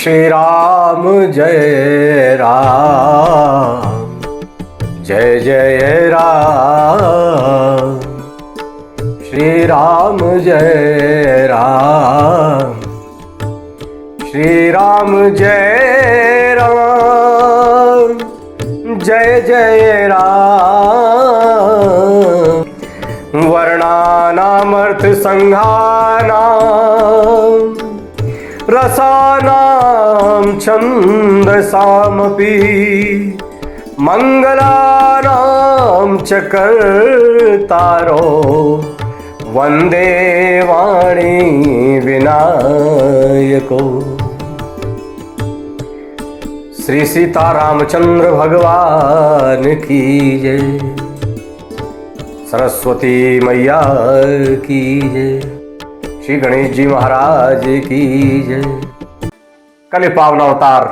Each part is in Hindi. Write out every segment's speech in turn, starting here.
श्री राम जय राम, जय जय राम। श्री राम जय राम, श्री राम जय राम, जय जय राम। वर्णानामर्थ संघानां रसानां छन्दसामपि मंगलानां च कर्तारो वंदे वाणी विनायको। श्री सीतारामचंद्र भगवान की जय, सरस्वती मैया की जय, श्री गणेश जी महाराज की जय। कलि पावन अवतार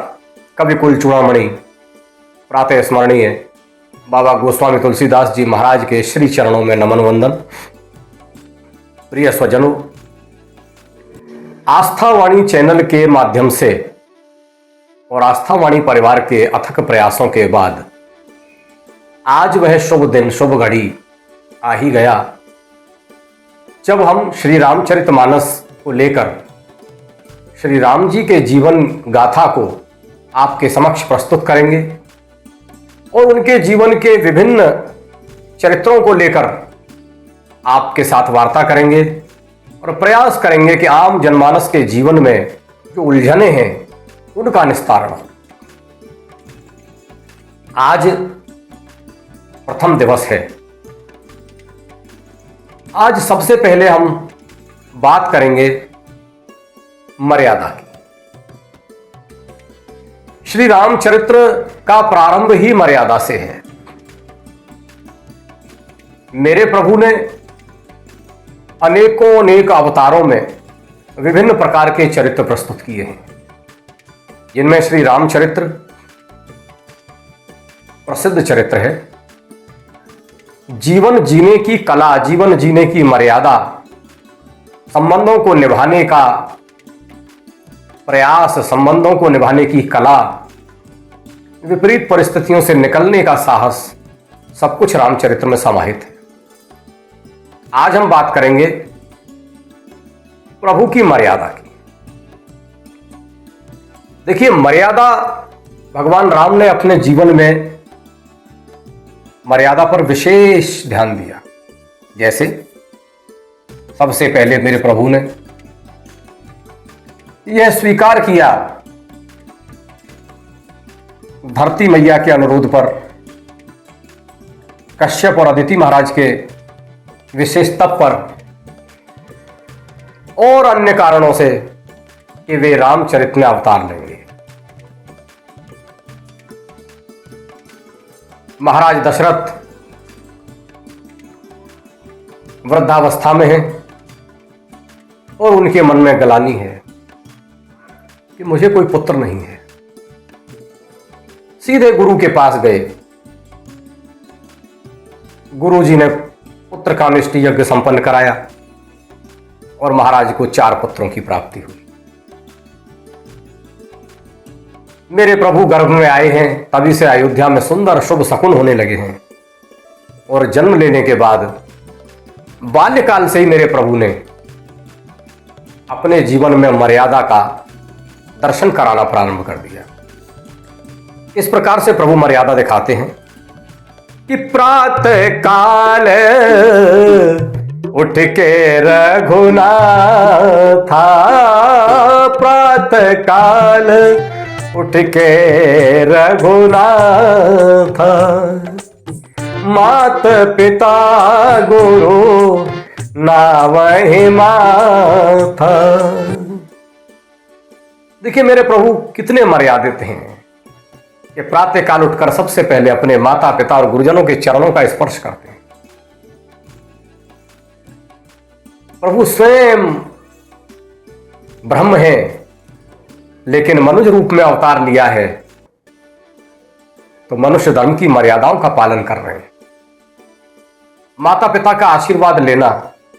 कवि कुल चूड़ामणि प्रातः स्मरणीय बाबा गोस्वामी तुलसीदास जी महाराज के श्री चरणों में नमन वंदन। प्रिय स्वजनों, आस्थावाणी चैनल के माध्यम से और आस्थावाणी परिवार के अथक प्रयासों के बाद आज वह शुभ दिन, शुभ घड़ी आ ही गया जब हम श्री रामचरितमानस को लेकर श्री राम जी के जीवन गाथा को आपके समक्ष प्रस्तुत करेंगे और उनके जीवन के विभिन्न चरित्रों को लेकर आपके साथ वार्ता करेंगे और प्रयास करेंगे कि आम जनमानस के जीवन में जो उलझने हैं उनका निस्तारण। आज प्रथम दिवस है। आज सबसे पहले हम बात करेंगे मर्यादा की। श्री रामचरित्र का प्रारंभ ही मर्यादा से है। मेरे प्रभु ने अनेक अवतारों में विभिन्न प्रकार के चरित्र प्रस्तुत किए हैं, जिनमें श्री रामचरित्र प्रसिद्ध चरित्र है। जीवन जीने की कला, जीवन जीने की मर्यादा, संबंधों को निभाने का प्रयास, संबंधों को निभाने की कला, विपरीत परिस्थितियों से निकलने का साहस, सब कुछ रामचरित्र में समाहित है। आज हम बात करेंगे प्रभु की मर्यादा की। देखिए, मर्यादा भगवान राम ने अपने जीवन में मर्यादा पर विशेष ध्यान दिया। जैसे सबसे पहले मेरे प्रभु ने यह स्वीकार किया धरती मैया के अनुरोध पर, कश्यप और अदिति महाराज के विशेष तप पर और अन्य कारणों से कि वे रामचरित में अवतार लेंगे। महाराज दशरथ वृद्धावस्था में हैं और उनके मन में ग्लानि है कि मुझे कोई पुत्र नहीं है। सीधे गुरु के पास गए। गुरु जी ने पुत्र कामेष्टि यज्ञ संपन्न कराया और महाराज को 4 पुत्रों की प्राप्ति हुई। मेरे प्रभु गर्भ में आए हैं, तभी से अयोध्या में सुंदर शुभ शकुन होने लगे हैं। और जन्म लेने के बाद बाल्यकाल से ही मेरे प्रभु ने अपने जीवन में मर्यादा का दर्शन कराना प्रारंभ कर दिया। इस प्रकार से प्रभु मर्यादा दिखाते हैं कि प्रातः काल उठ के रघुनाथा, प्रातः काल उठ के रघुनाथ, मात पिता गुरु नावहि माथा। देखिए, मेरे प्रभु कितने मर्यादित हैं कि प्रातः काल उठकर सबसे पहले अपने माता पिता और गुरुजनों के चरणों का स्पर्श करते हैं। प्रभु स्वयं ब्रह्म हैं, लेकिन मनुष्य रूप में अवतार लिया है तो मनुष्य धर्म की मर्यादाओं का पालन कर रहे हैं। माता पिता का आशीर्वाद लेना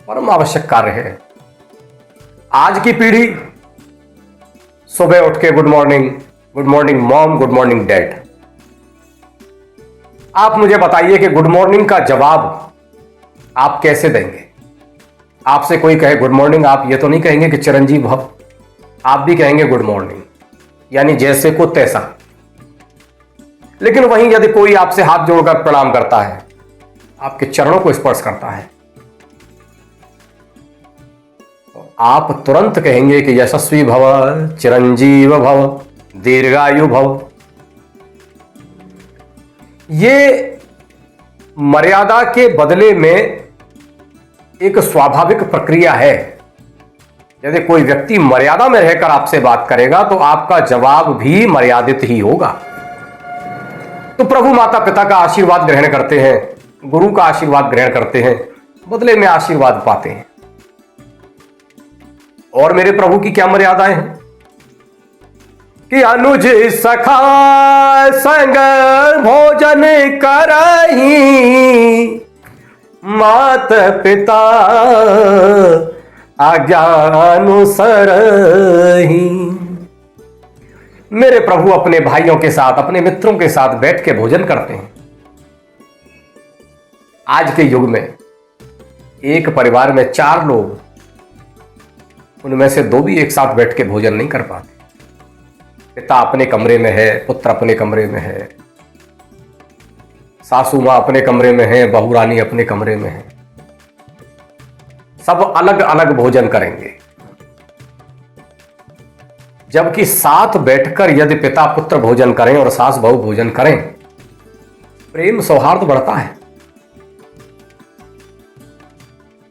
परम आवश्यक कार्य है। आज की पीढ़ी सुबह उठ के good morning mom, good morning dad. आप मुझे बताइए कि गुड मॉर्निंग का जवाब आप कैसे देंगे? आपसे कोई कहे गुड मॉर्निंग, आप ये तो नहीं कहेंगे कि चिरंजीव भव, आप भी कहेंगे गुड मॉर्निंग, यानी जैसे को तैसा। लेकिन वहीं यदि कोई आपसे हाथ जोड़कर प्रणाम करता है, आपके चरणों को स्पर्श करता है, तो आप तुरंत कहेंगे कि यशस्वी भव, चिरंजीव भव, दीर्घायु भव। ये मर्यादा के बदले में एक स्वाभाविक प्रक्रिया है। यदि कोई व्यक्ति मर्यादा में रहकर आपसे बात करेगा तो आपका जवाब भी मर्यादित ही होगा। तो प्रभु माता पिता का आशीर्वाद ग्रहण करते हैं, गुरु का आशीर्वाद ग्रहण करते हैं, बदले में आशीर्वाद पाते हैं। और मेरे प्रभु की क्या मर्यादाएं हैं कि अनुज सखा संग भोजन करही, मात पिता आज्ञा अनुसरही। मेरे प्रभु अपने भाइयों के साथ, अपने मित्रों के साथ बैठ के भोजन करते हैं। आज के युग में एक परिवार में 4 लोग, उनमें से 2 भी एक साथ बैठ के भोजन नहीं कर पाते। पिता अपने कमरे में है, पुत्र अपने कमरे में है, सासू मां अपने कमरे में है, बहू रानी अपने कमरे में है। सब अलग अलग भोजन करेंगे। जबकि साथ बैठकर यदि पिता पुत्र भोजन करें और सास बहू भोजन करें, प्रेम सौहार्द बढ़ता है,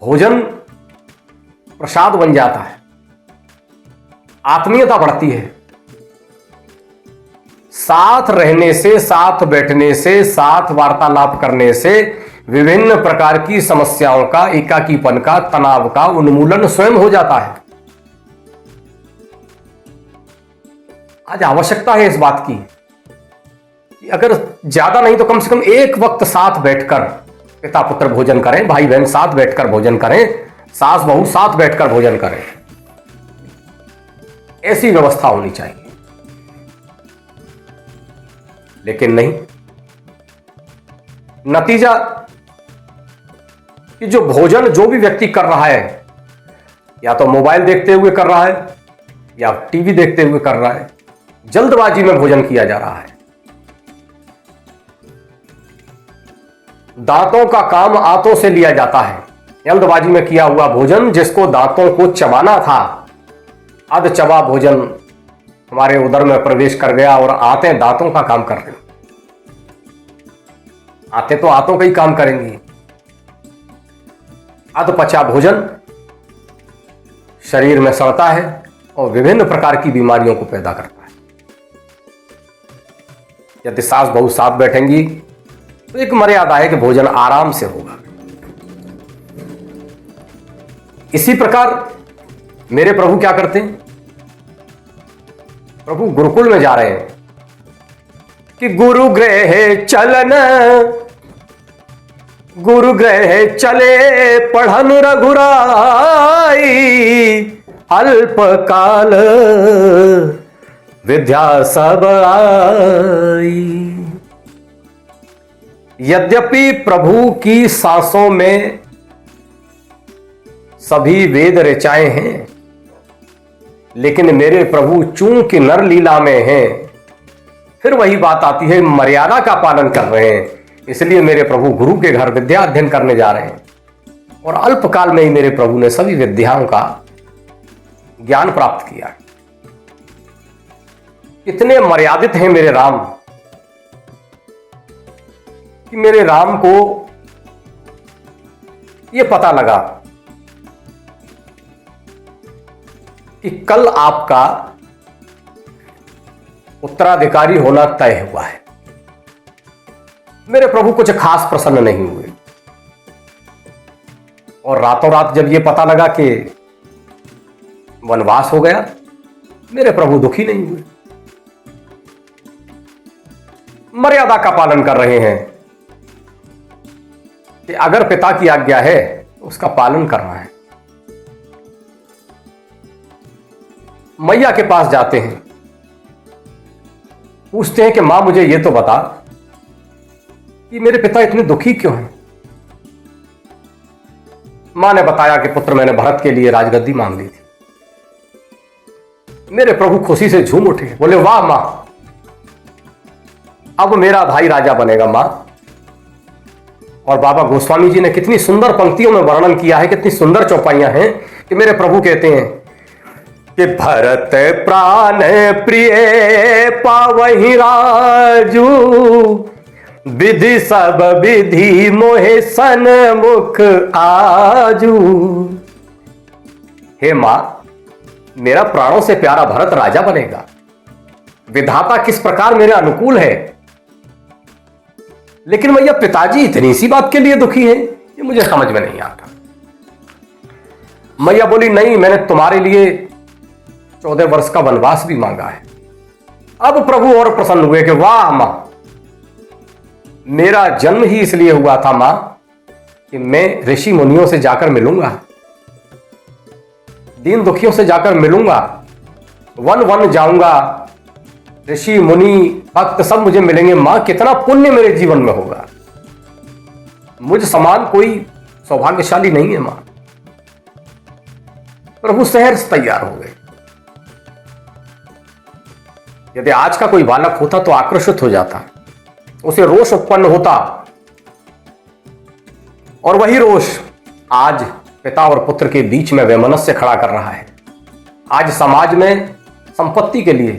भोजन प्रसाद बन जाता है, आत्मीयता बढ़ती है। साथ रहने से, साथ बैठने से, साथ वार्तालाप करने से विभिन्न प्रकार की समस्याओं का, एकाकीपन का, तनाव का उन्मूलन स्वयं हो जाता है। आज आवश्यकता है इस बात की कि अगर ज्यादा नहीं तो कम से कम एक वक्त साथ बैठकर पिता पुत्र भोजन करें, भाई बहन साथ बैठकर भोजन करें, सास बहू साथ बैठकर भोजन करें। ऐसी व्यवस्था होनी चाहिए। लेकिन नहीं, नतीजा कि जो भोजन जो भी व्यक्ति कर रहा है, या तो मोबाइल देखते हुए कर रहा है या टीवी देखते हुए कर रहा है, जल्दबाजी में भोजन किया जा रहा है। दांतों का काम आंतों से लिया जाता है। जल्दबाजी में किया हुआ भोजन, जिसको दांतों को चबाना था, अध चबा भोजन हमारे उदर में प्रवेश कर गया और आंतें दांतों का काम कर रही। आंतें तो आंतों का ही काम करेंगी। अधपचा भोजन शरीर में सड़ता है और विभिन्न प्रकार की बीमारियों को पैदा करता है। यदि सास बहू साथ बैठेंगी तो एक मर्यादा है कि भोजन आराम से होगा। इसी प्रकार मेरे प्रभु क्या करते हैं? प्रभु गुरुकुल में जा रहे हैं कि गुरु गृह चलन, गुरु गृह चले पढ़न रघुराई, अल्प काल विद्या सब आई। यद्यपि प्रभु की सांसों में सभी वेद ऋचाए हैं, लेकिन मेरे प्रभु चूंकि नर लीला में हैं, फिर वही बात आती है, मर्यादा का पालन कर रहे हैं। इसलिए मेरे प्रभु गुरु के घर विद्या अध्ययन करने जा रहे हैं और अल्पकाल में ही मेरे प्रभु ने सभी विद्याओं का ज्ञान प्राप्त किया। कितने मर्यादित हैं मेरे राम कि मेरे राम को यह पता लगा कि कल आपका उत्तराधिकारी होना तय हुआ है। मेरे प्रभु कुछ खास प्रसन्न नहीं हुए और रातों रात जब यह पता लगा कि वनवास हो गया, मेरे प्रभु दुखी नहीं हुए। मर्यादा का पालन कर रहे हैं कि अगर पिता की आज्ञा है तो उसका पालन करना है। मैया के पास जाते हैं, पूछते हैं कि मां मुझे ये तो बता कि मेरे पिता इतने दुखी क्यों हैं। मां ने बताया कि पुत्र मैंने भरत के लिए राजगद्दी मांग ली थी। मेरे प्रभु खुशी से झूम उठे, बोले वाह मां, अब मेरा भाई राजा बनेगा मां। और बाबा गोस्वामी जी ने कितनी सुंदर पंक्तियों में वर्णन किया है, कितनी सुंदर चौपाइयां हैं कि मेरे प्रभु कहते हैं कि भरत प्राण प्रिय पावहि राजू, विधि सब विधि मोहे सन्मुख आजू। हे मां, मेरा प्राणों से प्यारा भरत राजा बनेगा। विधाता किस प्रकार मेरे अनुकूल है, लेकिन भैया पिताजी इतनी सी बात के लिए दुखी है, ये मुझे समझ में नहीं आता। मैया बोली नहीं, मैंने तुम्हारे लिए 14 वर्ष का वनवास भी मांगा है। अब प्रभु और प्रसन्न हुए कि वाह मां, मेरा जन्म ही इसलिए हुआ था मां कि मैं ऋषि मुनियों से जाकर मिलूंगा, दीन दुखियों से जाकर मिलूंगा, वन वन जाऊंगा, ऋषि मुनि भक्त सब मुझे मिलेंगे। मां, कितना पुण्य मेरे जीवन में होगा, मुझ समान कोई सौभाग्यशाली नहीं है मां। प्रभु सहर्ष तैयार हो गए। यदि आज का कोई बालक होता तो आकर्षित हो जाता, उसे रोष उत्पन्न होता, और वही रोष आज पिता और पुत्र के बीच में वैमनस्य खड़ा कर रहा है। आज समाज में संपत्ति के लिए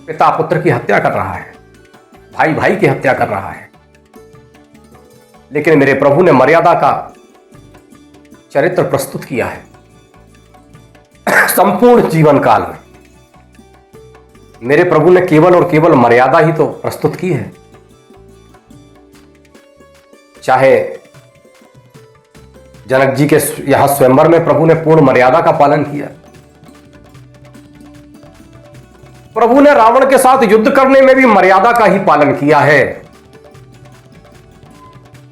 पिता पुत्र की हत्या कर रहा है, भाई भाई की हत्या कर रहा है। लेकिन मेरे प्रभु ने मर्यादा का चरित्र प्रस्तुत किया है। संपूर्ण जीवन काल में मेरे प्रभु ने केवल और केवल मर्यादा ही तो प्रस्तुत की है। चाहे जनक जी के यहां स्वयंवर में प्रभु ने पूर्ण मर्यादा का पालन किया, प्रभु ने रावण के साथ युद्ध करने में भी मर्यादा का ही पालन किया है।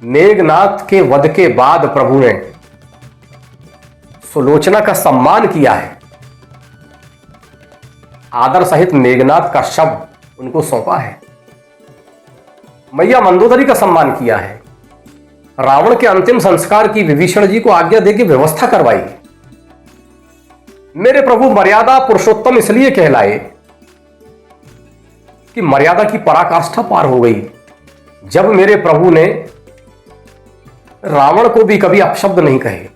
मेघनाथ के वध के बाद प्रभु ने सुलोचना का सम्मान किया है, आदर सहित मेघनाथ का शव उनको सौंपा है। मैया मंदोदरी का सम्मान किया है। रावण के अंतिम संस्कार की विभीषण जी को आज्ञा देकर व्यवस्था करवाई। मेरे प्रभु मर्यादा पुरुषोत्तम इसलिए कहलाए कि मर्यादा की पराकाष्ठा पार हो गई। जब मेरे प्रभु ने रावण को भी कभी अपशब्द नहीं कहे,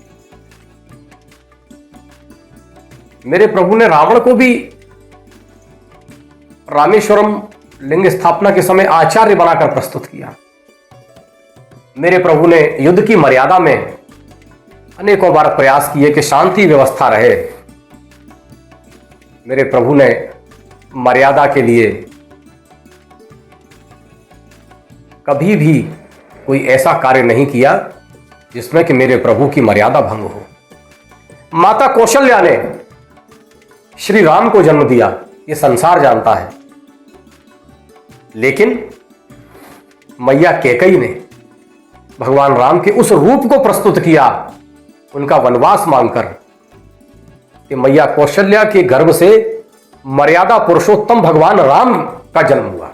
मेरे प्रभु ने रावण को भी रामेश्वरम लिंग स्थापना के समय आचार्य बनाकर प्रस्तुत किया। मेरे प्रभु ने युद्ध की मर्यादा में अनेकों बार प्रयास किए कि शांति व्यवस्था रहे। मेरे प्रभु ने मर्यादा के लिए कभी भी कोई ऐसा कार्य नहीं किया जिसमें कि मेरे प्रभु की मर्यादा भंग हो। माता कौशल्या ने श्री राम को जन्म दिया, ये संसार जानता है, लेकिन मैया कैकेयी ने भगवान राम के उस रूप को प्रस्तुत किया उनका वनवास मांगकर कि मैया कौशल्या के गर्भ से मर्यादा पुरुषोत्तम भगवान राम का जन्म हुआ।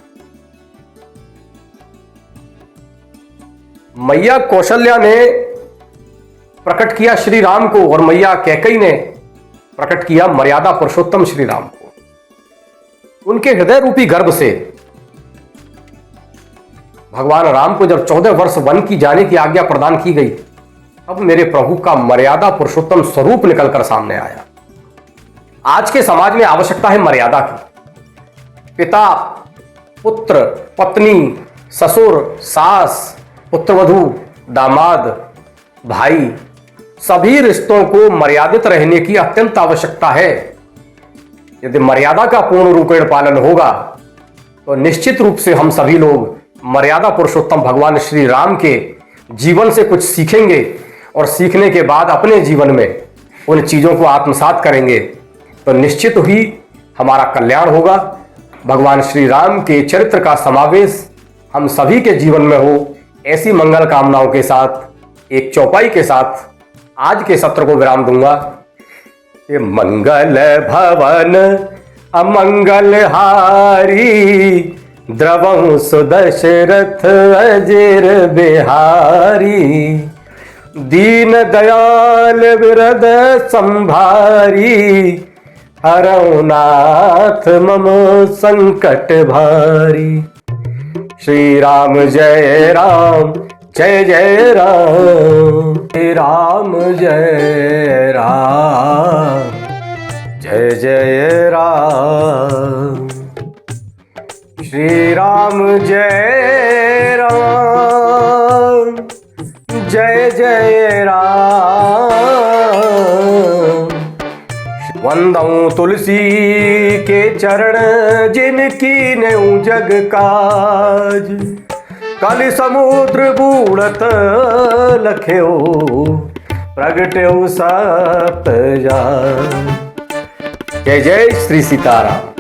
मैया कौशल्या ने प्रकट किया श्री राम को और मैया कैकेयी ने प्रकट किया मर्यादा पुरुषोत्तम श्री राम को। उनके हृदय रूपी गर्भ से भगवान राम को जब 14 वर्ष वन की जाने की आज्ञा प्रदान की गई, अब मेरे प्रभु का मर्यादा पुरुषोत्तम स्वरूप निकलकर सामने आया। आज के समाज में आवश्यकता है मर्यादा की। पिता, पुत्र, पत्नी, ससुर, सास, पुत्रवधू, दामाद, भाई, सभी रिश्तों को मर्यादित रहने की अत्यंत आवश्यकता है। यदि मर्यादा का पूर्ण रूपेण पालन होगा तो निश्चित रूप से हम सभी लोग मर्यादा पुरुषोत्तम भगवान श्री राम के जीवन से कुछ सीखेंगे और सीखने के बाद अपने जीवन में उन चीजों को आत्मसात करेंगे तो निश्चित ही हमारा कल्याण होगा। भगवान श्री राम के चरित्र का समावेश हम सभी के जीवन में हो, ऐसी मंगल कामनाओं के साथ एक चौपाई के साथ आज के सत्र को विराम दूंगा। ये मंगल भवन अमंगल हारी, द्रवं सुदशरथ अजिर बिहारी। दीन दयाल विरद संभारी, हरौ नाथ मम संकट भारी। श्री राम जय राम जय जय राम, श्री राम जय राम जय जय राम, श्री राम जय राम जय जय राम। वंदऊं तुलसी के चरण, जिनकी नेऊ जग काज। कलि समुद्र बूढ़त लख्यो, प्रगट्यो सप्त जा। जय जय श्री सीताराम।